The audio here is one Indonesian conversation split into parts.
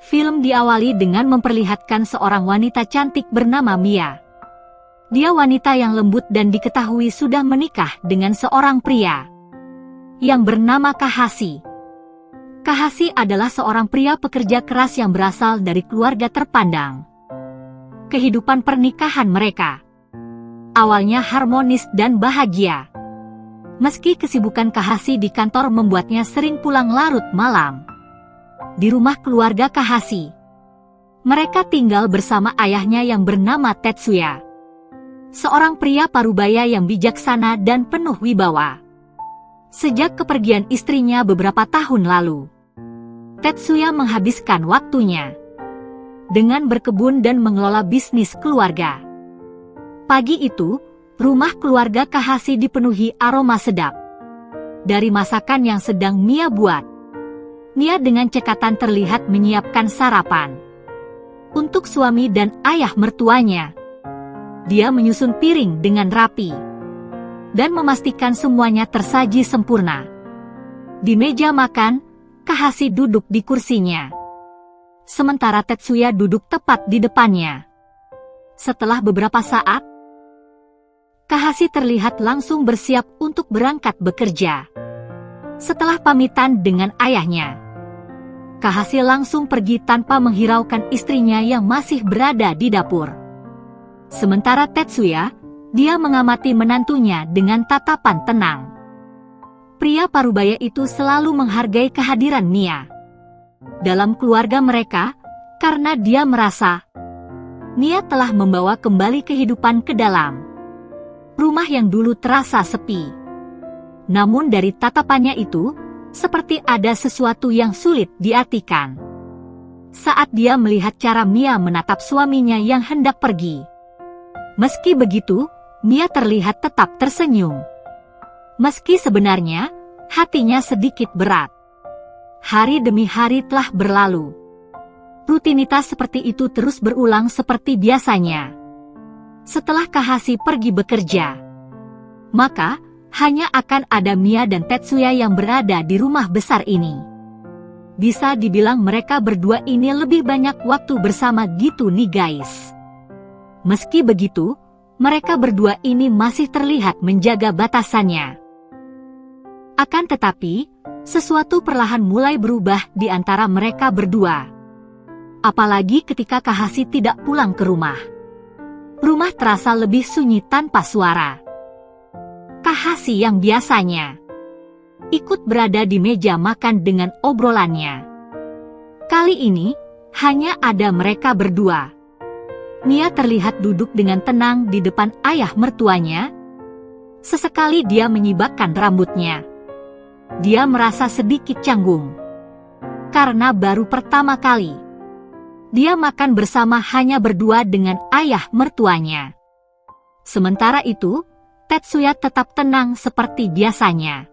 Film diawali dengan memperlihatkan seorang wanita cantik bernama Mia. Dia wanita yang lembut dan diketahui sudah menikah dengan seorang pria yang bernama Kahashi. Kahashi adalah seorang pria pekerja keras yang berasal dari keluarga terpandang. Kehidupan pernikahan mereka awalnya harmonis dan bahagia. Meski kesibukan Kahashi di kantor membuatnya sering pulang larut malam. Di rumah keluarga Kahashi, mereka tinggal bersama ayahnya yang bernama Tetsuya, seorang pria parubaya yang bijaksana dan penuh wibawa. Sejak kepergian istrinya beberapa tahun lalu, Tetsuya menghabiskan waktunya dengan berkebun dan mengelola bisnis keluarga. Pagi itu, rumah keluarga Kahashi dipenuhi aroma sedap dari masakan yang sedang Mia buat. Mia dengan cekatan terlihat menyiapkan sarapan untuk suami dan ayah mertuanya. Dia menyusun piring dengan rapi dan memastikan semuanya tersaji sempurna. Di meja makan, Kahashi duduk di kursinya, sementara Tetsuya duduk tepat di depannya. Setelah beberapa saat, Kahashi terlihat langsung bersiap untuk berangkat bekerja. Setelah pamitan dengan ayahnya, Kahashi langsung pergi tanpa menghiraukan istrinya yang masih berada di dapur. Sementara Tetsuya, dia mengamati menantunya dengan tatapan tenang. Pria parubaya itu selalu menghargai kehadiran Mia dalam keluarga mereka, karena dia merasa Mia telah membawa kembali kehidupan ke dalam rumah yang dulu terasa sepi. Namun dari tatapannya itu, seperti ada sesuatu yang sulit diartikan. Saat dia melihat cara Mia menatap suaminya yang hendak pergi. Meski begitu, Mia terlihat tetap tersenyum. Meski sebenarnya, hatinya sedikit berat. Hari demi hari telah berlalu. Rutinitas seperti itu terus berulang seperti biasanya. Setelah Kahashi pergi bekerja, maka hanya akan ada Mia dan Tetsuya yang berada di rumah besar ini. Bisa dibilang mereka berdua ini lebih banyak waktu bersama gitu nih guys. Meski begitu, mereka berdua ini masih terlihat menjaga batasannya. Akan tetapi, sesuatu perlahan mulai berubah di antara mereka berdua. Apalagi ketika Kahashi tidak pulang ke rumah. Rumah terasa lebih sunyi tanpa suara. Kahashi yang biasanya ikut berada di meja makan dengan obrolannya, kali ini hanya ada mereka berdua. Mia terlihat duduk dengan tenang di depan ayah mertuanya. Sesekali dia menyibakkan rambutnya. Dia merasa sedikit canggung karena baru pertama kali dia makan bersama hanya berdua dengan ayah mertuanya. Sementara itu, Tetsuya tetap tenang seperti biasanya.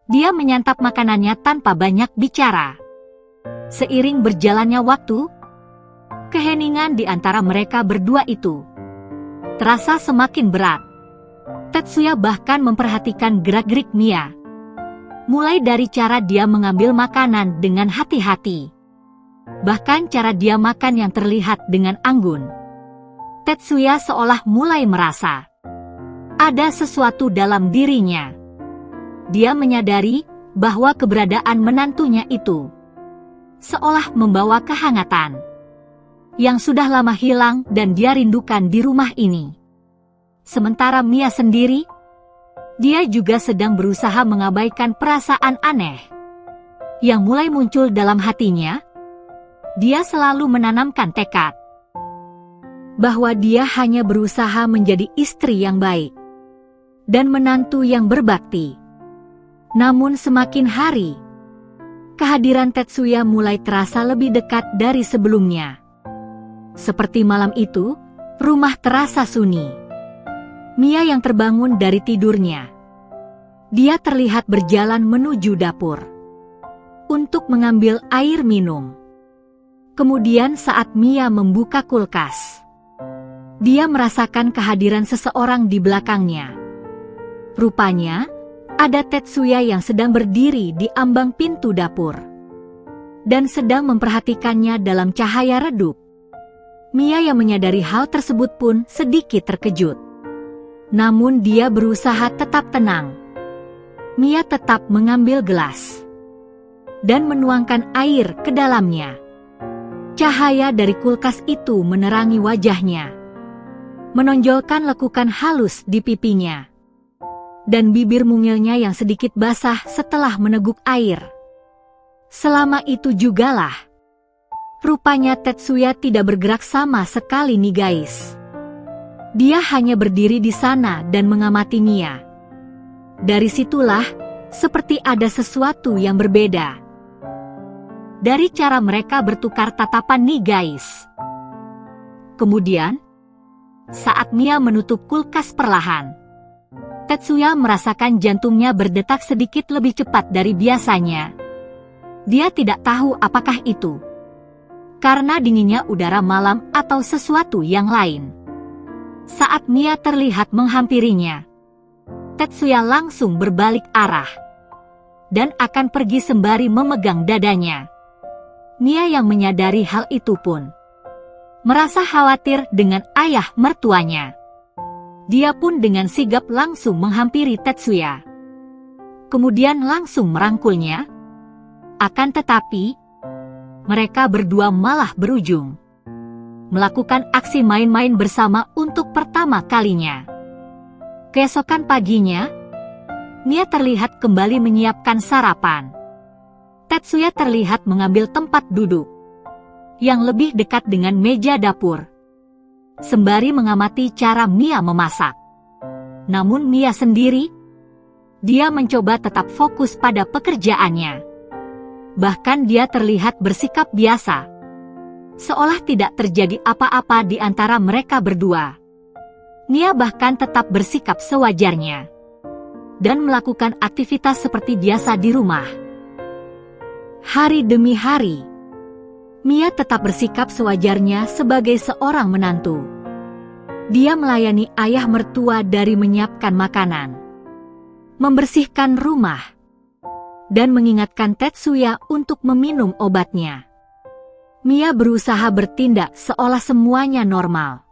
Dia menyantap makanannya tanpa banyak bicara. Seiring berjalannya waktu, keheningan di antara mereka berdua itu terasa semakin berat. Tetsuya bahkan memperhatikan gerak-gerik Mia. Mulai dari cara dia mengambil makanan dengan hati-hati, bahkan cara dia makan yang terlihat dengan anggun. Tetsuya seolah mulai merasa ada sesuatu dalam dirinya. Dia menyadari bahwa keberadaan menantunya itu seolah membawa kehangatan yang sudah lama hilang dan dia rindukan di rumah ini. Sementara Mia sendiri, dia juga sedang berusaha mengabaikan perasaan aneh yang mulai muncul dalam hatinya. Dia selalu menanamkan tekad bahwa dia hanya berusaha menjadi istri yang baik dan menantu yang berbakti. Namun semakin hari, kehadiran Tetsuya mulai terasa lebih dekat dari sebelumnya. Seperti malam itu, rumah terasa sunyi. Mia yang terbangun dari tidurnya. Dia terlihat berjalan menuju dapur untuk mengambil air minum. Kemudian saat Mia membuka kulkas, dia merasakan kehadiran seseorang di belakangnya. Rupanya, ada Tetsuya yang sedang berdiri di ambang pintu dapur. dan sedang memperhatikannya dalam cahaya redup. Mia yang menyadari hal tersebut pun sedikit terkejut. Namun dia berusaha tetap tenang. Mia tetap mengambil gelas dan menuangkan air ke dalamnya. Cahaya dari kulkas itu menerangi wajahnya, menonjolkan lekukan halus di pipinya, dan bibir mungilnya yang sedikit basah setelah meneguk air. Selama itu jugalah, rupanya Tetsuya tidak bergerak sama sekali nih guys. Dia hanya berdiri di sana dan mengamati Mia. Dari situlah, seperti ada sesuatu yang berbeda. Dari cara mereka bertukar tatapan nih guys. Kemudian, saat Mia menutup kulkas perlahan, Tetsuya merasakan jantungnya berdetak sedikit lebih cepat dari biasanya. Dia tidak tahu apakah itu karena dinginnya udara malam atau sesuatu yang lain. Saat Mia terlihat menghampirinya, Tetsuya langsung berbalik arah dan akan pergi sembari memegang dadanya. Mia yang menyadari hal itu pun merasa khawatir dengan ayah mertuanya. Dia pun dengan sigap langsung menghampiri Tetsuya, kemudian langsung merangkulnya. Akan tetapi, mereka berdua malah berujung melakukan aksi main-main bersama untuk pertama kalinya. Keesokan paginya, Mia terlihat kembali menyiapkan sarapan. Tetsuya terlihat mengambil tempat duduk yang lebih dekat dengan meja dapur, sembari mengamati cara Mia memasak. Namun Mia sendiri, dia mencoba tetap fokus pada pekerjaannya. Bahkan dia terlihat bersikap biasa, seolah tidak terjadi apa-apa di antara mereka berdua. Mia bahkan tetap bersikap sewajarnya dan melakukan aktivitas seperti biasa di rumah. Hari demi hari, Mia tetap bersikap sewajarnya sebagai seorang menantu. Dia melayani ayah mertua dari menyiapkan makanan, membersihkan rumah, dan mengingatkan Tetsuya untuk meminum obatnya. Mia berusaha bertindak seolah semuanya normal,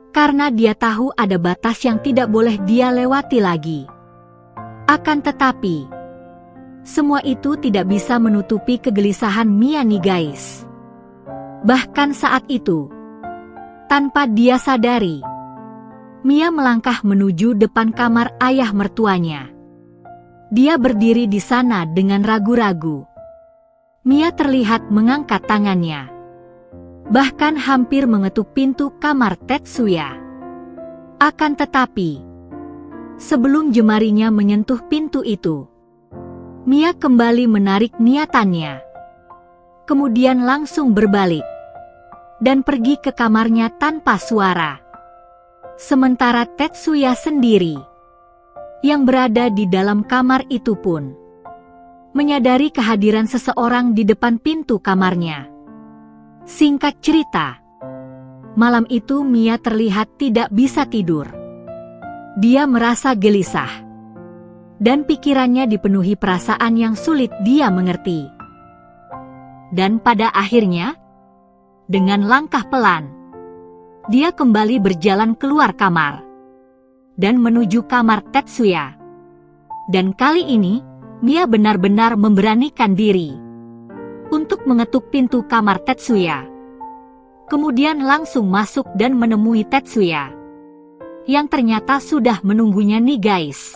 karena dia tahu ada batas yang tidak boleh dia lewati lagi. Akan tetapi, semua itu tidak bisa menutupi kegelisahan Mia nih guys. Bahkan saat itu, tanpa dia sadari, Mia melangkah menuju depan kamar ayah mertuanya. Dia berdiri di sana dengan ragu-ragu. Mia terlihat mengangkat tangannya, bahkan hampir mengetuk pintu kamar Tetsuya. Akan tetapi, sebelum jemarinya menyentuh pintu itu, Mia kembali menarik niatannya, kemudian langsung berbalik dan pergi ke kamarnya tanpa suara. Sementara Tetsuya sendiri, yang berada di dalam kamar itu pun menyadari kehadiran seseorang di depan pintu kamarnya. Singkat cerita, malam itu Mia terlihat tidak bisa tidur. Dia merasa gelisah, dan pikirannya dipenuhi perasaan yang sulit dia mengerti. Dan pada akhirnya, dengan langkah pelan, dia kembali berjalan keluar kamar dan menuju kamar Tetsuya. Dan kali ini, Mia benar-benar memberanikan diri untuk mengetuk pintu kamar Tetsuya. Kemudian langsung masuk dan menemui Tetsuya, yang ternyata sudah menunggunya nih guys.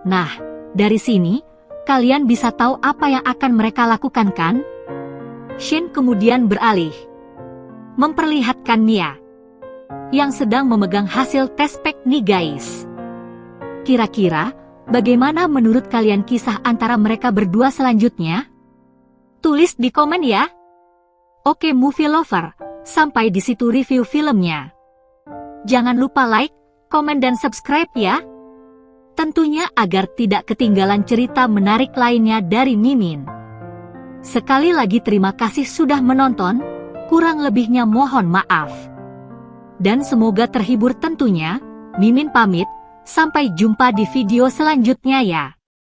Nah, dari sini, kalian bisa tahu apa yang akan mereka lakukan kan? Shin kemudian beralih, memperlihatkan Mia, yang sedang memegang hasil tes pack nih guys. Kira-kira, bagaimana menurut kalian kisah antara mereka berdua selanjutnya? Tulis di komen ya. Oke movie lover, sampai di situ review filmnya. Jangan lupa like, komen dan subscribe ya. Tentunya agar tidak ketinggalan cerita menarik lainnya dari Mimin. Sekali lagi terima kasih sudah menonton, kurang lebihnya mohon maaf. Dan semoga terhibur tentunya. Mimin pamit, sampai jumpa di video selanjutnya ya.